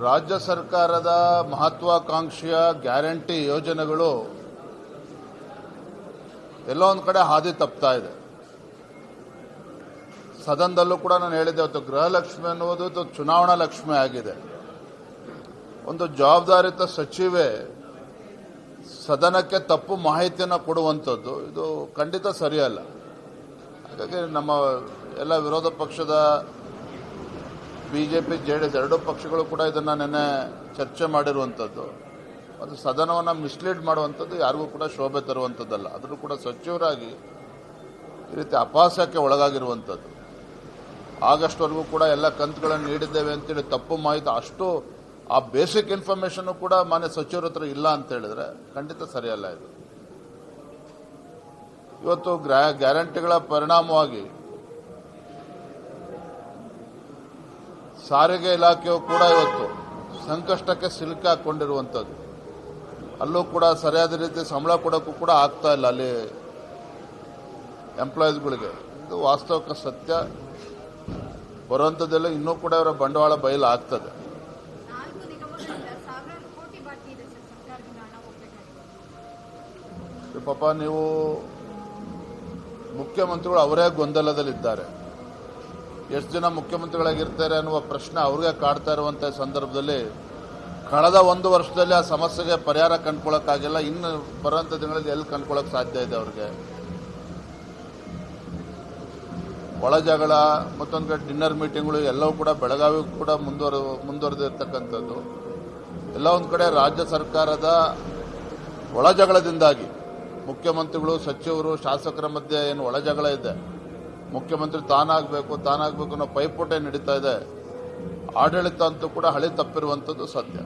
ರಾಜ್ಯ ಸರ್ಕಾರದ ಮಹತ್ವಾಕಾಂಕ್ಷೆಯ ಗ್ಯಾರಂಟಿ ಯೋಜನೆಗಳು ಎಲ್ಲೋ ಒಂದು ಕಡೆ ಹಾದಿ ತಪ್ತಾ ಇದೆ. ಸದನದಲ್ಲೂ ಕೂಡ ನಾನು ಹೇಳಿದ್ದೆ, ಅವತ್ತು ಗೃಹಲಕ್ಷ್ಮಿ ಅನ್ನುವುದು ಚುನಾವಣಾ ಲಕ್ಷ್ಮಿ ಆಗಿದೆ. ಒಂದು ಜವಾಬ್ದಾರಿತ ಸಚಿವೆ ಸದನಕ್ಕೆ ತಪ್ಪು ಮಾಹಿತಿಯನ್ನು ಕೊಡುವಂಥದ್ದು ಇದು ಖಂಡಿತ ಸರಿಯಲ್ಲ. ಹಾಗಾಗಿ ನಮ್ಮ ಎಲ್ಲ ವಿರೋಧ ಪಕ್ಷದ ಬಿಜೆಪಿ ಜೆಡಿಎಸ್ ಎರಡೂ ಪಕ್ಷಗಳು ಕೂಡ ಇದನ್ನು ನೆನ್ನೆ ಚರ್ಚೆ ಮಾಡಿರುವಂಥದ್ದು. ಅದು ಸದನವನ್ನು ಮಿಸ್ಲೀಡ್ ಮಾಡುವಂಥದ್ದು ಯಾರಿಗೂ ಕೂಡ ಶೋಭೆ ತರುವಂಥದ್ದಲ್ಲ. ಅದನ್ನು ಕೂಡ ಸಚಿವರಾಗಿ ಈ ರೀತಿ ಅಪಹಾಸ್ಯಕ್ಕೆ ಒಳಗಾಗಿರುವಂಥದ್ದು. ಆಗಸ್ಟ್ವರೆಗೂ ಕೂಡ ಎಲ್ಲ ಕಂತುಗಳನ್ನು ನೀಡಿದ್ದೇವೆ ಅಂತೇಳಿ ತಪ್ಪು ಮಾಹಿತಿ, ಅಷ್ಟು ಆ ಬೇಸಿಕ್ ಇನ್ಫಾರ್ಮೇಷನ್ ಕೂಡ ಮಾನ್ಯ ಸಚಿವರ ಹತ್ರ ಇಲ್ಲ ಅಂತ ಹೇಳಿದ್ರೆ ಖಂಡಿತ ಸರಿಯಲ್ಲ. ಇದು ಇವತ್ತು ಗ್ಯಾರಂಟಿಗಳ ಪರಿಣಾಮವಾಗಿ ಸಾರಿಗೆ ಇಲಾಖೆಯು ಕೂಡ ಇವತ್ತು ಸಂಕಷ್ಟಕ್ಕೆ ಸಿಲುಕಾಕೊಂಡಿರುವಂಥದ್ದು. ಅಲ್ಲೂ ಕೂಡ ಸರಿಯಾದ ರೀತಿ ಸಂಬಳ ಕೊಡೋಕ್ಕೂ ಕೂಡ ಆಗ್ತಾ ಇಲ್ಲ ಅಲ್ಲಿ ಎಂಪ್ಲಾಯೀಸ್ಗಳಿಗೆ. ಇದು ವಾಸ್ತವಿಕ ಸತ್ಯ. ಬರುವಂಥದ್ದೆಲ್ಲ ಇನ್ನೂ ಕೂಡ ಅವರ ಬಂಡವಾಳ ಬಯಲು ಆಗ್ತದೆ. ಪಾಪ ನೀವು ಮುಖ್ಯಮಂತ್ರಿಗಳು ಅವರೇ ಗೊಂದಲದಲ್ಲಿದ್ದಾರೆ. ಎಷ್ಟು ಜನ ಮುಖ್ಯಮಂತ್ರಿಗಳಾಗಿರ್ತಾರೆ ಅನ್ನುವ ಪ್ರಶ್ನೆ ಅವ್ರಿಗೆ ಕಾಡ್ತಾ ಇರುವಂಥ ಸಂದರ್ಭದಲ್ಲಿ ಕಳೆದ 1 ವರ್ಷದಲ್ಲಿ ಆ ಸಮಸ್ಯೆಗೆ ಪರಿಹಾರ ಕಂಡುಕೊಳ್ಳೋಕ್ಕಾಗಿಲ್ಲ. ಇನ್ನು ಬರುವಂಥ ದಿನಗಳಲ್ಲಿ ಎಲ್ಲಿ ಕಂಡುಕೊಳ್ಳೋಕೆ ಸಾಧ್ಯ ಇದೆ ಅವ್ರಿಗೆ? ಒಳ ಜಗಳ, ಮತ್ತೊಂದು ಕಡೆ ಡಿನ್ನರ್ ಮೀಟಿಂಗ್ಗಳು ಎಲ್ಲವೂ ಕೂಡ ಬೆಳಗಾವಿ ಕೂಡ ಮುಂದುವರೆದಿರ್ತಕ್ಕಂಥದ್ದು. ಎಲ್ಲ ಒಂದು ಕಡೆ ರಾಜ್ಯ ಸರ್ಕಾರದ ಒಳ ಜಗಳದಿಂದಾಗಿ ಮುಖ್ಯಮಂತ್ರಿಗಳು, ಸಚಿವರು, ಶಾಸಕರ ಮಧ್ಯೆ ಏನು ಒಳ ಜಗಳ ಇದೆ, ಮುಖ್ಯಮಂತ್ರಿ ತಾನಾಗಬೇಕು ಅನ್ನೋ ಪೈಪೋಟೆ ನಡೀತಾ ಇದೆ. ಆಡಳಿತ ಅಂತೂ ಕೂಡ ಹಳಿ ತಪ್ಪಿರುವಂಥದ್ದು ಸತ್ಯ.